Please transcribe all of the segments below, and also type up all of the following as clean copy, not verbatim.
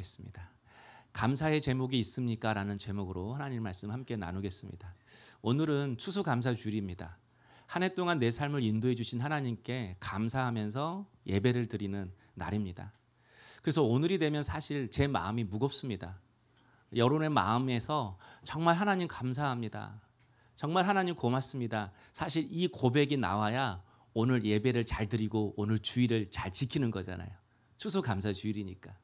기도하겠습니다. 감사의 제목이 있습니까? 라는 제목으로 하나님 말씀 함께 나누겠습니다. 오늘은 추수감사주일입니다. 한 해 동안 내 삶을 인도해 주신 하나님께 감사하면서 예배를 드리는 날입니다. 그래서 오늘이 되면 사실 제 마음이 무겁습니다. 여러분의 마음에서 정말 하나님 감사합니다. 정말 하나님 고맙습니다. 사실 이 고백이 나와야 오늘 예배를 잘 드리고 오늘 주일을 잘 지키는 거잖아요. 추수감사주일이니까.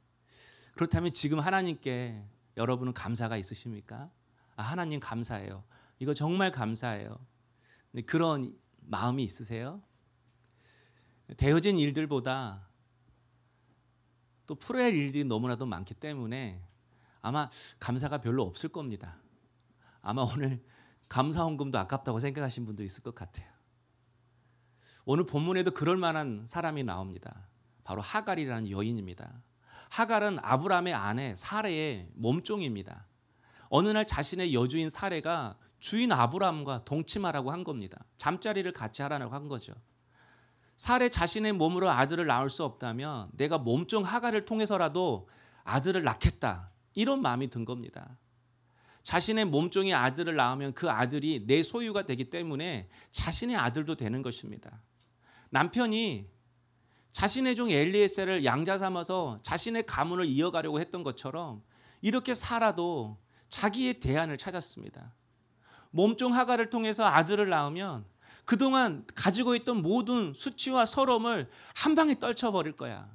그렇다면 지금 하나님께 여러분은 감사가 있으십니까? 하나님 감사해요. 이거 정말 감사해요. 그런 마음이 있으세요? 되어진 일들보다 또 풀어야 할 일들이 너무나도 많기 때문에 아마 감사가 별로 없을 겁니다. 아마 오늘 감사 헌금도 아깝다고 생각하신 분도 있을 것 같아요. 오늘 본문에도 그럴 만한 사람이 나옵니다. 바로 하갈이라는 여인입니다. 하갈은 아브라함의 아내 사레의 몸종입니다. 어느 날 자신의 여주인 사레가 주인 아브라함과 동침하라고 한 겁니다. 잠자리를 같이 하라고 한 거죠. 사레 자신의 몸으로 아들을 낳을 수 없다면 내가 몸종 하갈을 통해서라도 아들을 낳겠다. 이런 마음이 든 겁니다. 자신의 몸종이 아들을 낳으면 그 아들이 내 소유가 되기 때문에 자신의 아들도 되는 것입니다. 남편이 자신의 종 엘리에셀을 양자 삼아서 자신의 가문을 이어가려고 했던 것처럼 이렇게 사라도 자기의 대안을 찾았습니다. 몸종 하갈을 통해서 아들을 낳으면 그동안 가지고 있던 모든 수치와 서러움을 한 방에 떨쳐버릴 거야.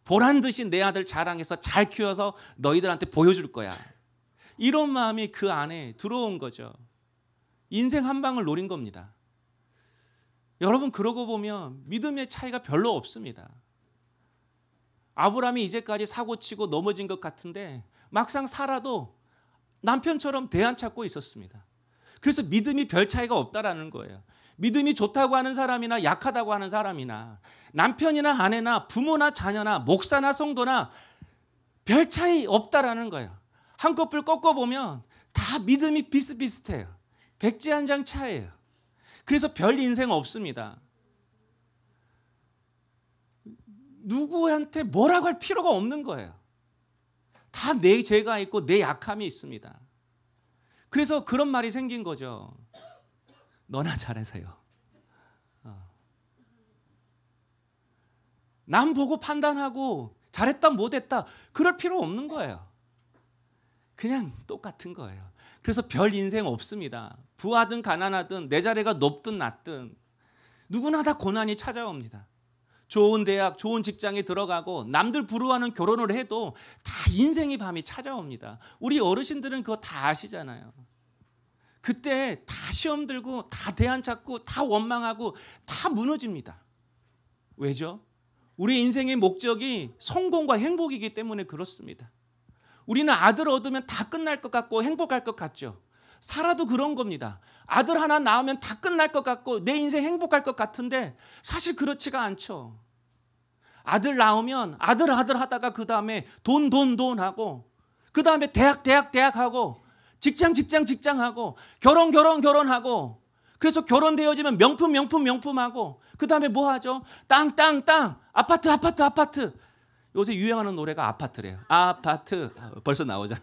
보란 듯이 내 아들 자랑해서 잘 키워서 너희들한테 보여줄 거야. 이런 마음이 그 안에 들어온 거죠. 인생 한 방을 노린 겁니다. 여러분 그러고 보면 믿음의 차이가 별로 없습니다. 아브라함이 이제까지 사고치고 넘어진 것 같은데 막상 살아도 남편처럼 대안 찾고 있었습니다. 그래서 믿음이 별 차이가 없다라는 거예요. 믿음이 좋다고 하는 사람이나 약하다고 하는 사람이나 남편이나 아내나 부모나 자녀나 목사나 성도나 별 차이 없다라는 거예요. 한꺼풀 꺾어보면 다 믿음이 비슷비슷해요. 백지 한 장 차이예요. 그래서 별 인생 없습니다. 누구한테 뭐라고 할 필요가 없는 거예요. 다 내 죄가 있고 내 약함이 있습니다. 그래서 그런 말이 생긴 거죠. 너나 잘하세요. 남 보고 판단하고 잘했다 못했다 그럴 필요 없는 거예요. 그냥 똑같은 거예요. 그래서 별 인생 없습니다. 부하든 가난하든 내 자리가 높든 낮든 누구나 다 고난이 찾아옵니다. 좋은 대학, 좋은 직장에 들어가고 남들 부러워하는 결혼을 해도 다 인생의 밤이 찾아옵니다. 우리 어르신들은 그거 다 아시잖아요. 그때 다 시험 들고 다 대안 찾고 다 원망하고 다 무너집니다. 왜죠? 우리 인생의 목적이 성공과 행복이기 때문에 그렇습니다. 우리는 아들 얻으면 다 끝날 것 같고 행복할 것 같죠. 살아도 그런 겁니다. 아들 하나 낳으면 다 끝날 것 같고 내 인생 행복할 것 같은데 사실 그렇지가 않죠. 아들 낳으면 아들 하다가 그 다음에 돈 하고 그 다음에 대학 하고 직장 하고 결혼하고 그래서 결혼되어지면 명품하고 그 다음에 뭐 하죠? 땅 아파트 요새 유행하는 노래가 아파트래요. 아파트 벌써 나오잖아.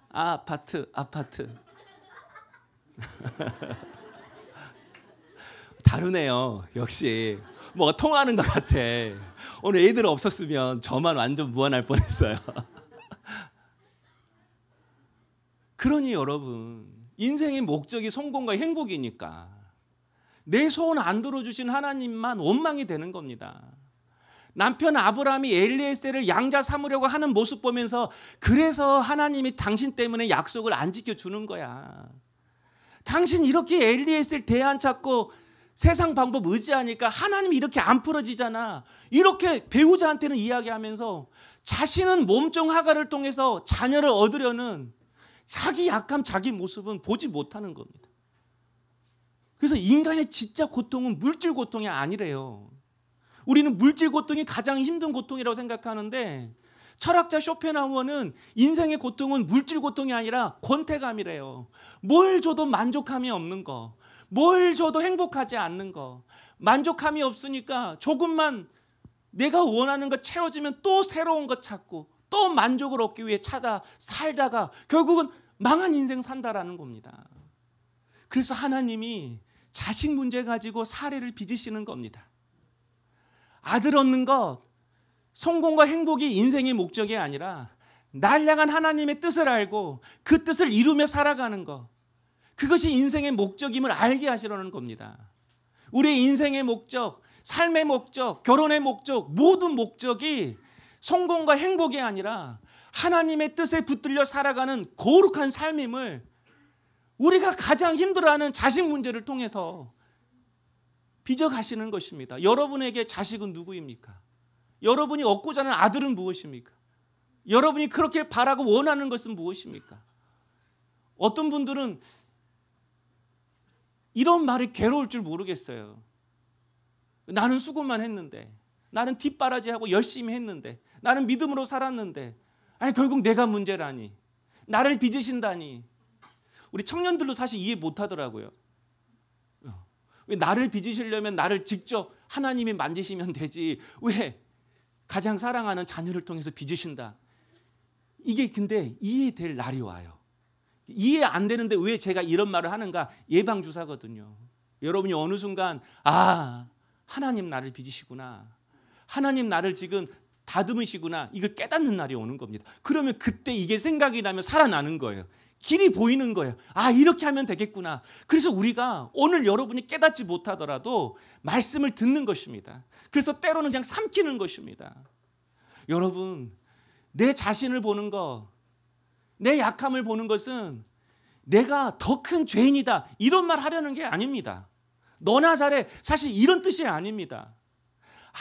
아파트 다르네요. 역시 뭐가 통하는 것 같아. 오늘 애들 없었으면 저만 완전 무한할 뻔했어요. 그러니 여러분 인생의 목적이 성공과 행복이니까 내 소원 안 들어주신 하나님만 원망이 되는 겁니다. 남편 아브라함이 엘리에셀을 양자 삼으려고 하는 모습 보면서 그래서 하나님이 당신 때문에 약속을 안 지켜주는 거야. 당신 이렇게 엘리에셀 대안 찾고 세상 방법 의지하니까 하나님이 이렇게 안 풀어지잖아. 이렇게 배우자한테는 이야기하면서 자신은 몸종 하갈을 통해서 자녀를 얻으려는 자기 약함, 자기 모습은 보지 못하는 겁니다. 그래서 인간의 진짜 고통은 물질 고통이 아니래요. 우리는 물질 고통이 가장 힘든 고통이라고 생각하는데 철학자 쇼펜하우어는 인생의 고통은 물질 고통이 아니라 권태감이래요. 뭘 줘도 만족함이 없는 거, 뭘 줘도 행복하지 않는 거, 만족함이 없으니까 조금만 내가 원하는 거 채워지면 또 새로운 거 찾고 또 만족을 얻기 위해 찾아 살다가 결국은 망한 인생 산다라는 겁니다. 그래서 하나님이 자식 문제 가지고 사례를 빚으시는 겁니다. 아들 얻는 것, 성공과 행복이 인생의 목적이 아니라 날 향한 하나님의 뜻을 알고 그 뜻을 이루며 살아가는 것, 그것이 인생의 목적임을 알게 하시려는 겁니다. 우리의 인생의 목적, 삶의 목적, 결혼의 목적, 모든 목적이 성공과 행복이 아니라 하나님의 뜻에 붙들려 살아가는 거룩한 삶임을 우리가 가장 힘들어하는 자식 문제를 통해서 빚어가시는 것입니다. 여러분에게 자식은 누구입니까? 여러분이 얻고자 하는 아들은 무엇입니까? 여러분이 그렇게 바라고 원하는 것은 무엇입니까? 어떤 분들은 이런 말이 괴로울 줄 모르겠어요. 나는 수고만 했는데, 나는 뒷바라지하고 열심히 했는데, 나는 믿음으로 살았는데, 아니 결국 내가 문제라니, 나를 빚으신다니. 우리 청년들도 사실 이해 못하더라고요. 왜 나를 빚으시려면 나를 직접 하나님이 만지시면 되지, 왜 가장 사랑하는 자녀를 통해서 빚으신다. 이게 근데 이해될 날이 와요. 이해 안 되는데 왜 제가 이런 말을 하는가? 예방주사거든요. 여러분이 어느 순간 하나님 나를 빚으시구나, 하나님 나를 지금 다듬으시구나, 이걸 깨닫는 날이 오는 겁니다. 그러면 그때 이게 생각이 나면 살아나는 거예요. 길이 보이는 거예요. 이렇게 하면 되겠구나. 그래서 우리가 오늘 여러분이 깨닫지 못하더라도 말씀을 듣는 것입니다. 그래서 때로는 그냥 삼키는 것입니다. 여러분, 내 자신을 보는 것, 내 약함을 보는 것은 내가 더 큰 죄인이다 이런 말 하려는 게 아닙니다. 너나 잘해, 사실 이런 뜻이 아닙니다.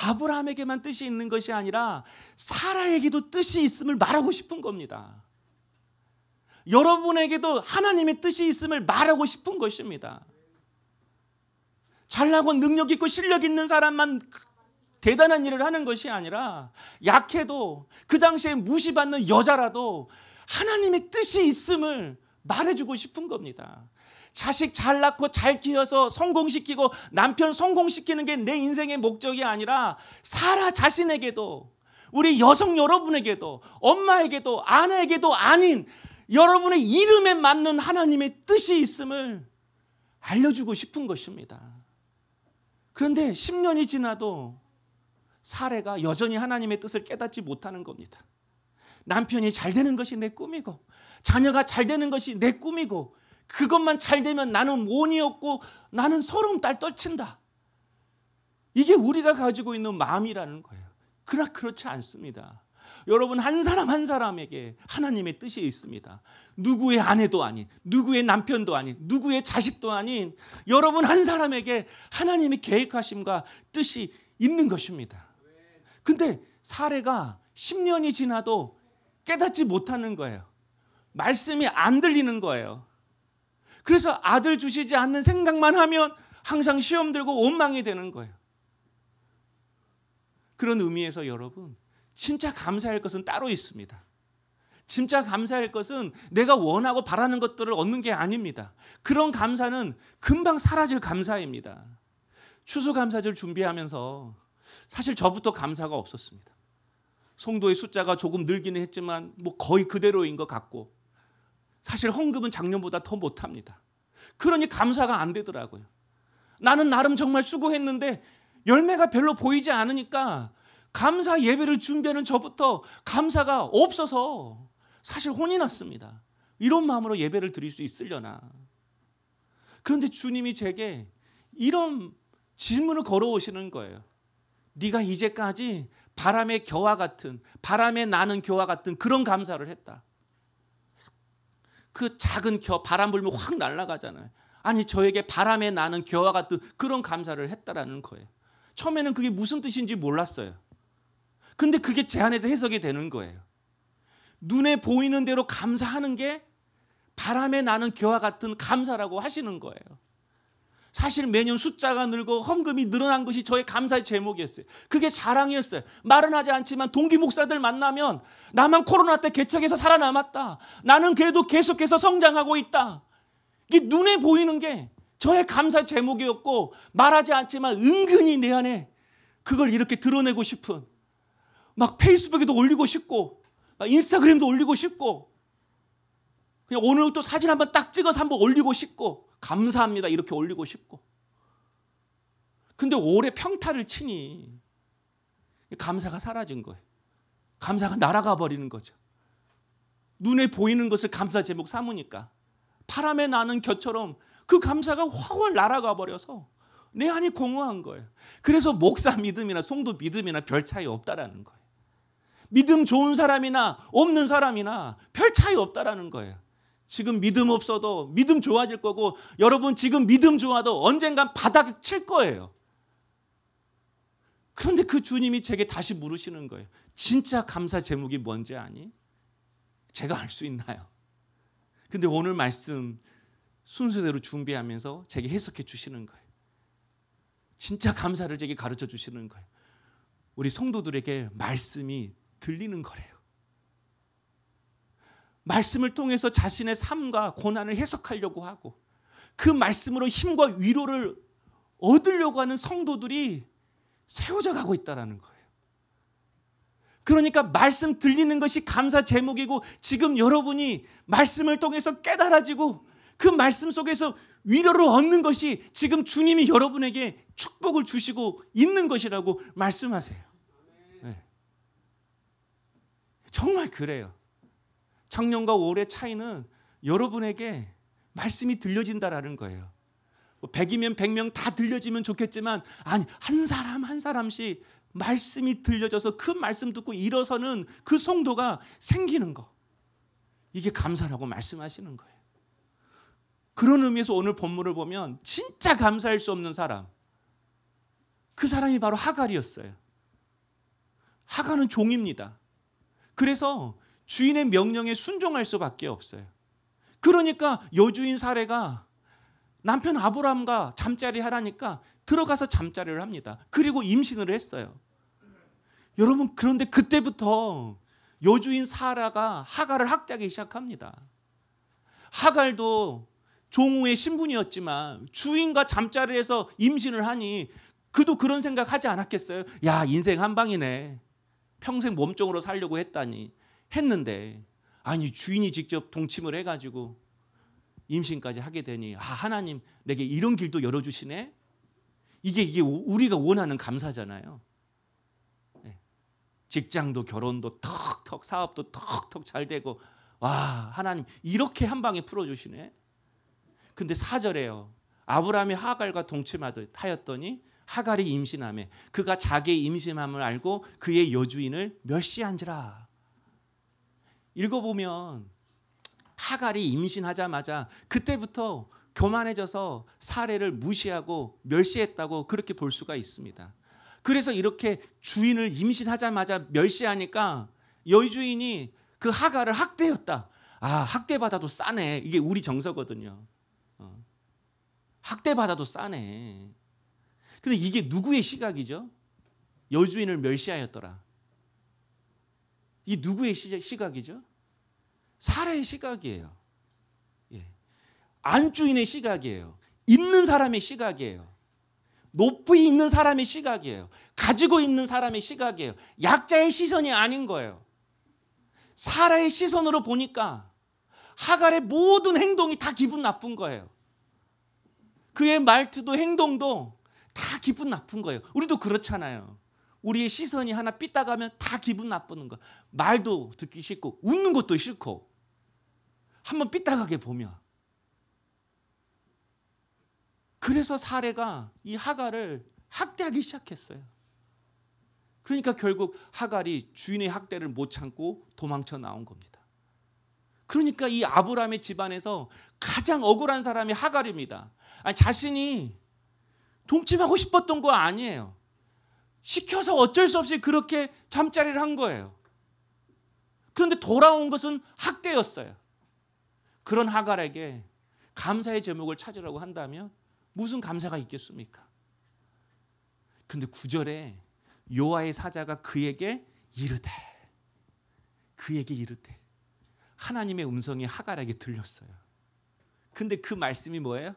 아브라함에게만 뜻이 있는 것이 아니라 사라에게도 뜻이 있음을 말하고 싶은 겁니다. 여러분에게도 하나님의 뜻이 있음을 말하고 싶은 것입니다. 잘나고 능력 있고 실력 있는 사람만 대단한 일을 하는 것이 아니라 약해도 그 당시에 무시받는 여자라도 하나님의 뜻이 있음을 말해주고 싶은 겁니다. 자식 잘 낳고 잘 키워서 성공시키고 남편 성공시키는 게 내 인생의 목적이 아니라 사라 자신에게도, 우리 여성 여러분에게도, 엄마에게도, 아내에게도 아닌 여러분의 이름에 맞는 하나님의 뜻이 있음을 알려주고 싶은 것입니다. 그런데 10년이 지나도 사례가 여전히 하나님의 뜻을 깨닫지 못하는 겁니다. 남편이 잘 되는 것이 내 꿈이고, 자녀가 잘 되는 것이 내 꿈이고, 그것만 잘 되면 나는 원이 없고 나는 서러움 딸 떨친다. 이게 우리가 가지고 있는 마음이라는 거예요. 그러나 그렇지 않습니다. 여러분, 한 사람 한 사람에게 하나님의 뜻이 있습니다. 누구의 아내도 아닌, 누구의 남편도 아닌, 누구의 자식도 아닌 여러분 한 사람에게 하나님의 계획하심과 뜻이 있는 것입니다. 근데 사례가 10년이 지나도 깨닫지 못하는 거예요. 말씀이 안 들리는 거예요. 그래서 아들 주시지 않는 생각만 하면 항상 시험 들고 원망이 되는 거예요. 그런 의미에서 여러분, 진짜 감사할 것은 따로 있습니다. 진짜 감사할 것은 내가 원하고 바라는 것들을 얻는 게 아닙니다. 그런 감사는 금방 사라질 감사입니다. 추수감사절 준비하면서 사실 저부터 감사가 없었습니다. 성도의 숫자가 조금 늘기는 했지만 거의 그대로인 것 같고, 사실 헌금은 작년보다 더 못합니다. 그러니 감사가 안 되더라고요. 나는 나름 정말 수고했는데 열매가 별로 보이지 않으니까 감사 예배를 준비하는 저부터 감사가 없어서 사실 혼이 났습니다. 이런 마음으로 예배를 드릴 수 있으려나. 그런데 주님이 제게 이런 질문을 걸어오시는 거예요. 네가 이제까지 바람의 겨와 같은, 바람에 나는 겨와 같은 그런 감사를 했다. 그 작은 겨, 바람 불면 확 날아가잖아요. 아니, 저에게 바람에 나는 겨와 같은 그런 감사를 했다라는 거예요. 처음에는 그게 무슨 뜻인지 몰랐어요. 근데 그게 제 안에서 해석이 되는 거예요. 눈에 보이는 대로 감사하는 게 바람에 나는 겨와 같은 감사라고 하시는 거예요. 사실 매년 숫자가 늘고 헌금이 늘어난 것이 저의 감사의 제목이었어요. 그게 자랑이었어요. 말은 하지 않지만 동기 목사들 만나면 나만 코로나 때 개척해서 살아남았다, 나는 그래도 계속해서 성장하고 있다, 이게 눈에 보이는 게 저의 감사의 제목이었고, 말하지 않지만 은근히 내 안에 그걸 이렇게 드러내고 싶은, 막 페이스북에도 올리고 싶고 인스타그램도 올리고 싶고, 그냥 오늘 또 사진 한번 딱 찍어서 한번 올리고 싶고, 감사합니다 이렇게 올리고 싶고. 근데 오래 평타를 치니 감사가 사라진 거예요. 감사가 날아가 버리는 거죠. 눈에 보이는 것을 감사 제목 삼으니까 바람에 나는 겨처럼 그 감사가 훨훨 날아가 버려서 내 안이 공허한 거예요. 그래서 목사 믿음이나 성도 믿음이나 별 차이 없다라는 거예요. 믿음 좋은 사람이나 없는 사람이나 별 차이 없다라는 거예요. 지금 믿음 없어도 믿음 좋아질 거고, 여러분 지금 믿음 좋아도 언젠간 바닥에 칠 거예요. 그런데 그 주님이 제게 다시 물으시는 거예요. 진짜 감사 제목이 뭔지 아니? 제가 알 수 있나요? 근데 오늘 말씀 순서대로 준비하면서 제게 해석해 주시는 거예요. 진짜 감사를 제게 가르쳐 주시는 거예요. 우리 성도들에게 말씀이 들리는 거래요. 말씀을 통해서 자신의 삶과 고난을 해석하려고 하고, 그 말씀으로 힘과 위로를 얻으려고 하는 성도들이 세워져 가고 있다는 거예요. 그러니까 말씀 들리는 것이 감사 제목이고, 지금 여러분이 말씀을 통해서 깨달아지고 그 말씀 속에서 위로를 얻는 것이 지금 주님이 여러분에게 축복을 주시고 있는 것이라고 말씀하세요. 네. 정말 그래요. 작년과 올해 차이는 여러분에게 말씀이 들려진다라는 거예요. 100이면 100명 다 들려지면 좋겠지만, 아니, 한 사람 한 사람씩 말씀이 들려져서 그 말씀 듣고 일어서는 그 성도가 생기는 거, 이게 감사라고 말씀하시는 거예요. 그런 의미에서 오늘 본문을 보면 진짜 감사할 수 없는 사람, 그 사람이 바로 하갈이었어요. 하갈은 종입니다. 그래서 주인의 명령에 순종할 수밖에 없어요. 그러니까 여주인 사레가 남편 아브람과 잠자리 하라니까 들어가서 잠자리를 합니다. 그리고 임신을 했어요. 여러분, 그런데 그때부터 여주인 사라가 하갈을 학대하기 시작합니다. 하갈도 종우의 신분이었지만 주인과 잠자리를 해서 임신을 하니 그도 그런 생각하지 않았겠어요? 야, 인생 한 방이네. 평생 몸종으로 살려고 했는데, 아니, 주인이 직접 동침을 해가지고 임신까지 하게 되니, 하나님 내게 이런 길도 열어주시네. 이게 우리가 원하는 감사잖아요. 직장도 결혼도 턱턱, 사업도 턱턱 잘 되고, 와, 하나님 이렇게 한 방에 풀어주시네. 근데 4절에요. 아브라함이 하갈과 동침하였더니 하갈이 임신하매 그가 자기의 임신함을 알고 그의 여주인을 멸시한지라. 읽어보면 하갈이 임신하자마자 그때부터 교만해져서 사례를 무시하고 멸시했다고 그렇게 볼 수가 있습니다. 그래서 이렇게 주인을 임신하자마자 멸시하니까 여주인이 그 하갈을 학대했다. 학대받아도 싸네. 이게 우리 정서거든요. 학대받아도 싸네. 근데 이게 누구의 시각이죠? 여주인을 멸시하였더라. 이 누구의 시각이죠? 사라의 시각이에요. 안주인의 시각이에요. 있는 사람의 시각이에요. 높이 있는 사람의 시각이에요. 가지고 있는 사람의 시각이에요. 약자의 시선이 아닌 거예요. 사라의 시선으로 보니까 하갈의 모든 행동이 다 기분 나쁜 거예요. 그의 말투도 행동도 다 기분 나쁜 거예요. 우리도 그렇잖아요. 우리의 시선이 하나 삐딱하면 다 기분 나쁘는 거. 말도 듣기 싫고 웃는 것도 싫고, 한번 삐딱하게 보면. 그래서 사례가 이 하갈을 학대하기 시작했어요. 그러니까 결국 하갈이 주인의 학대를 못 참고 도망쳐 나온 겁니다. 그러니까 이 아브라함의 집안에서 가장 억울한 사람이 하갈입니다. 자신이 동침하고 싶었던 거 아니에요. 시켜서 어쩔 수 없이 그렇게 잠자리를 한 거예요. 그런데 돌아온 것은 학대였어요. 그런 하갈에게 감사의 제목을 찾으라고 한다면 무슨 감사가 있겠습니까? 근데 9절에 여호와의 사자가 그에게 이르되 하나님의 음성이 하갈에게 들렸어요. 근데 그 말씀이 뭐예요?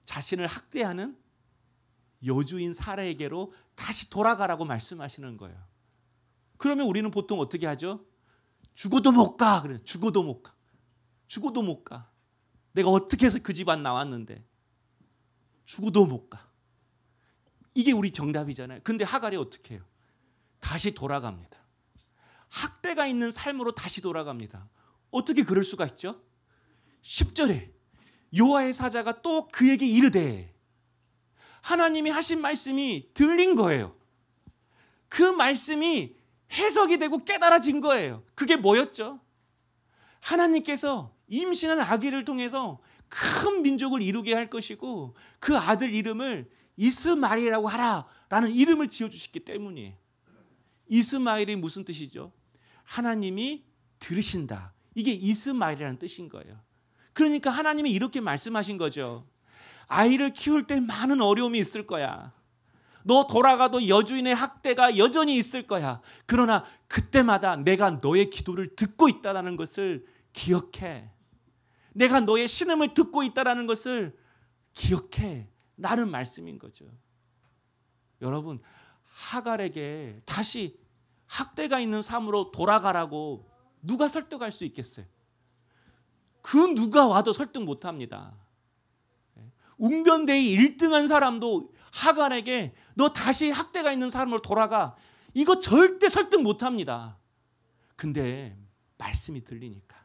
자신을 학대하는 여주인 사라에게로 다시 돌아가라고 말씀하시는 거예요. 그러면 우리는 보통 어떻게 하죠? 죽어도 못 가. 그래. 죽어도 못 가. 죽어도 못 가. 내가 어떻게 해서 그 집안 나왔는데 죽어도 못 가. 이게 우리 정답이잖아요. 근데 하갈이 어떻게 해요? 다시 돌아갑니다. 학대가 있는 삶으로 다시 돌아갑니다. 어떻게 그럴 수가 있죠? 10절에 여호와의 사자가 또 그에게 이르되, 하나님이 하신 말씀이 들린 거예요. 그 말씀이 해석이 되고 깨달아진 거예요. 그게 뭐였죠? 하나님께서 임신한 아기를 통해서 큰 민족을 이루게 할 것이고 그 아들 이름을 이스마엘이라고 하라라는 이름을 지어주셨기 때문이에요. 이스마엘이 무슨 뜻이죠? 하나님이 들으신다. 이게 이스마엘이라는 뜻인 거예요. 그러니까 하나님이 이렇게 말씀하신 거죠. 아이를 키울 때 많은 어려움이 있을 거야. 너 돌아가도 여주인의 학대가 여전히 있을 거야. 그러나 그때마다 내가 너의 기도를 듣고 있다는 것을 기억해. 내가 너의 신음을 듣고 있다는 것을 기억해. 라는 말씀인 거죠. 여러분, 하갈에게 다시 학대가 있는 삶으로 돌아가라고 누가 설득할 수 있겠어요? 그 누가 와도 설득 못합니다. 웅변대의 1등한 사람도 하갈에게 너 다시 학대가 있는 삶으로 돌아가, 이거 절대 설득 못합니다. 근데 말씀이 들리니까,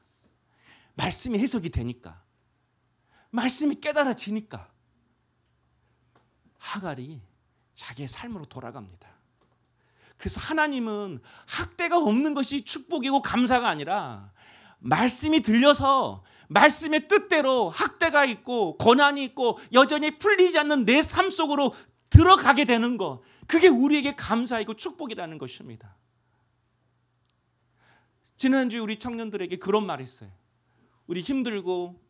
말씀이 해석이 되니까, 말씀이 깨달아지니까 하갈이 자기의 삶으로 돌아갑니다. 그래서 하나님은 학대가 없는 것이 축복이고 감사가 아니라 말씀이 들려서 말씀의 뜻대로 학대가 있고 고난이 있고 여전히 풀리지 않는 내 삶 속으로 들어가게 되는 것, 그게 우리에게 감사이고 축복이라는 것입니다. 지난주에 우리 청년들에게 그런 말이 있어요. 우리 힘들고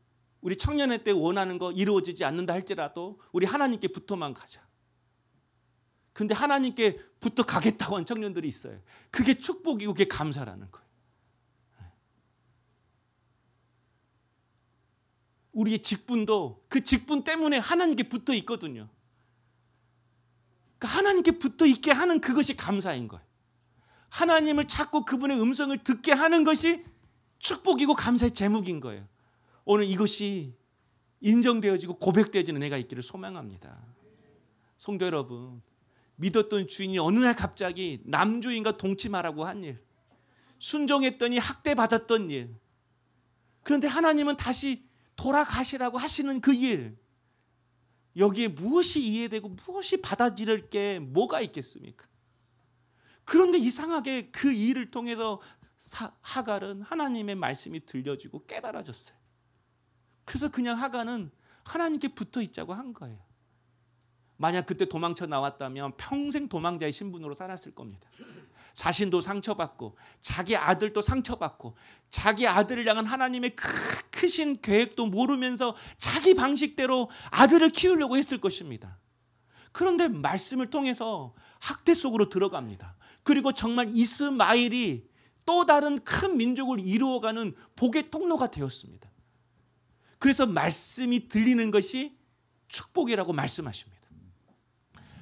우리 청년회 때 원하는 거 이루어지지 않는다 할지라도 우리 하나님께 붙어만 가자. 근데 하나님께 붙어 가겠다고 한 청년들이 있어요. 그게 축복이고 그게 감사라는 거예요. 우리의 직분도 그 직분 때문에 하나님께 붙어 있거든요. 그러니까 하나님께 붙어 있게 하는 그것이 감사인 거예요. 하나님을 찾고 그분의 음성을 듣게 하는 것이 축복이고 감사의 제목인 거예요. 오늘 이것이 인정되어지고 고백되어지는 은혜가 있기를 소망합니다. 성도 여러분, 믿었던 주인이 어느 날 갑자기 남주인과 동침하라고 한 일, 순종했더니 학대받았던 일, 그런데 하나님은 다시 돌아가시라고 하시는 그 일, 여기에 무엇이 이해되고 무엇이 받아들일 게 뭐가 있겠습니까? 그런데 이상하게 그 일을 통해서 하갈은 하나님의 말씀이 들려지고 깨달아졌어요. 그래서 그냥 하갈은 하나님께 붙어 있자고 한 거예요. 만약 그때 도망쳐 나왔다면 평생 도망자의 신분으로 살았을 겁니다. 자신도 상처받고 자기 아들도 상처받고 자기 아들을 향한 하나님의 크신 계획도 모르면서 자기 방식대로 아들을 키우려고 했을 것입니다. 그런데 말씀을 통해서 학대 속으로 들어갑니다. 그리고 정말 이스마엘이 또 다른 큰 민족을 이루어가는 복의 통로가 되었습니다. 그래서 말씀이 들리는 것이 축복이라고 말씀하십니다.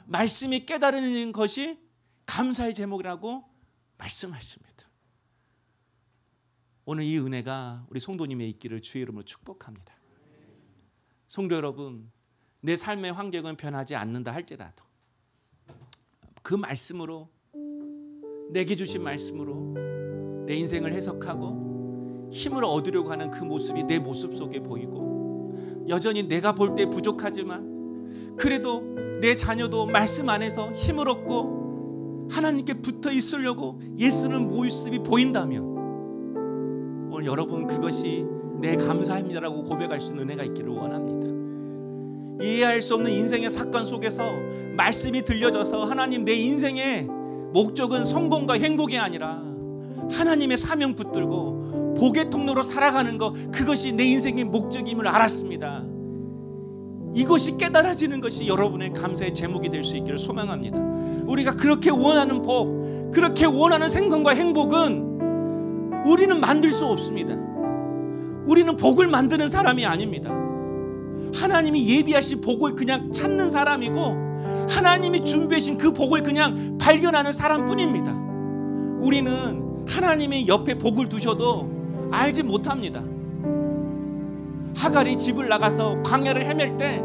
말씀이 깨달아지는 것이 감사의 제목이라고 말씀하십니다. 오늘 이 은혜가 우리 성도님의 있기를 주의 이름으로 축복합니다. 성도 여러분, 내 삶의 환경은 변하지 않는다 할지라도 그 말씀으로, 내게 주신 말씀으로 내 인생을 해석하고 힘을 얻으려고 하는 그 모습이 내 모습 속에 보이고, 여전히 내가 볼 때 부족하지만 그래도 내 자녀도 말씀 안에서 힘을 얻고 하나님께 붙어 있으려고 예수는 모습이 보인다면 오늘 여러분 그것이 내 감사합니다라고 고백할 수 있는 은혜가 있기를 원합니다. 이해할 수 없는 인생의 사건 속에서 말씀이 들려져서 하나님, 내 인생의 목적은 성공과 행복이 아니라 하나님의 사명 붙들고 복의 통로로 살아가는 것, 그것이 내 인생의 목적임을 알았습니다. 이것이 깨달아지는 것이 여러분의 감사의 제목이 될 수 있기를 소망합니다. 우리가 그렇게 원하는 복, 그렇게 원하는 생각과 행복은 우리는 만들 수 없습니다. 우리는 복을 만드는 사람이 아닙니다. 하나님이 예비하신 복을 그냥 찾는 사람이고 하나님이 준비하신 그 복을 그냥 발견하는 사람뿐입니다. 우리는 하나님의 옆에 복을 두셔도 알지 못합니다. 하갈이 집을 나가서 광야를 헤맬 때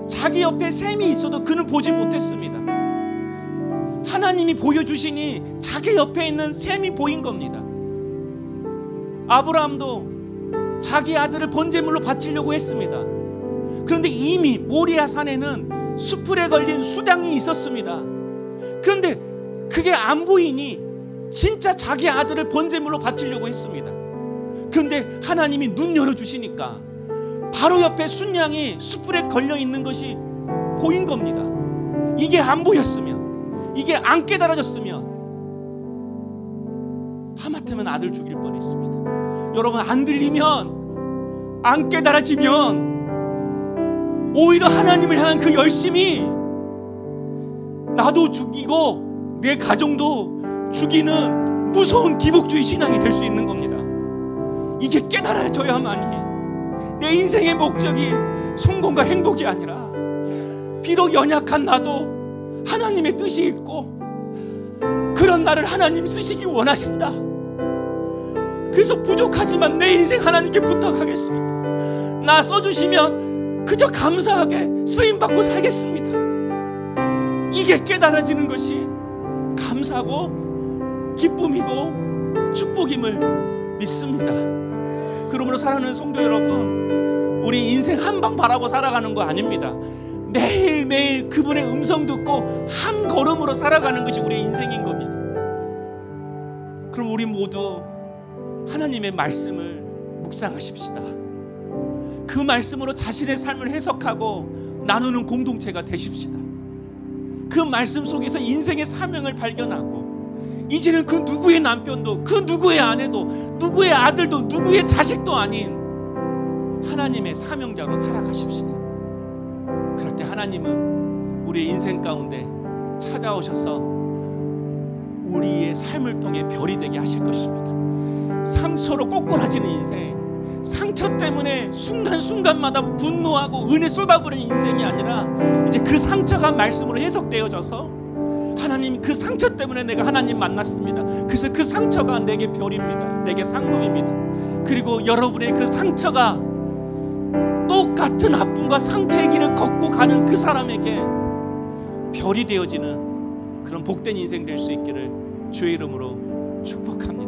자기 옆에 샘이 있어도 그는 보지 못했습니다. 하나님이 보여주시니 자기 옆에 있는 샘이 보인 겁니다. 아브라함도 자기 아들을 번제물로 바치려고 했습니다. 그런데 이미 모리아 산에는 수풀에 걸린 수당이 있었습니다. 그런데 그게 안 보이니 진짜 자기 아들을 번제물로 바치려고 했습니다. 그런데 하나님이 눈 열어주시니까 바로 옆에 순양이 수풀에 걸려있는 것이 보인 겁니다. 이게 안 보였으면, 이게 안 깨달아졌으면 하마터면 아들 죽일 뻔했습니다. 여러분, 안 들리면, 안 깨달아지면 오히려 하나님을 향한 그 열심이 나도 죽이고 내 가정도 죽이는 무서운 기복주의 신앙이 될 수 있는 겁니다. 이게 깨달아져야만이 내 인생의 목적이 성공과 행복이 아니라 비록 연약한 나도 하나님의 뜻이 있고 그런 나를 하나님 쓰시기 원하신다. 그래서 부족하지만 내 인생 하나님께 부탁하겠습니다. 나 써주시면 그저 감사하게 쓰임받고 살겠습니다. 이게 깨달아지는 것이 감사고 기쁨이고 축복임을 믿습니다. 그러므로 사랑하는 성도 여러분, 우리 인생 한 방 바라고 살아가는 거 아닙니다. 매일매일 그분의 음성 듣고 한 걸음으로 살아가는 것이 우리의 인생인 겁니다. 그럼 우리 모두 하나님의 말씀을 묵상하십시다. 그 말씀으로 자신의 삶을 해석하고 나누는 공동체가 되십시다. 그 말씀 속에서 인생의 사명을 발견하고 이제는 그 누구의 남편도, 그 누구의 아내도, 누구의 아들도, 누구의 자식도 아닌 하나님의 사명자로 살아가십시다. 그럴 때 하나님은 우리의 인생 가운데 찾아오셔서 우리의 삶을 통해 별이 되게 하실 것입니다. 상처로 꼬꾸라지는 인생, 상처 때문에 순간순간마다 분노하고 은혜 쏟아부는 인생이 아니라 이제 그 상처가 말씀으로 해석되어져서 하나님, 그 상처 때문에 내가 하나님 만났습니다. 그래서 그 상처가 내게 별입니다. 내게 상급입니다. 그리고 여러분의 그 상처가 똑같은 아픔과 상처의 길을 걷고 가는 그 사람에게 별이 되어지는 그런 복된 인생 될 수 있기를 주의 이름으로 축복합니다.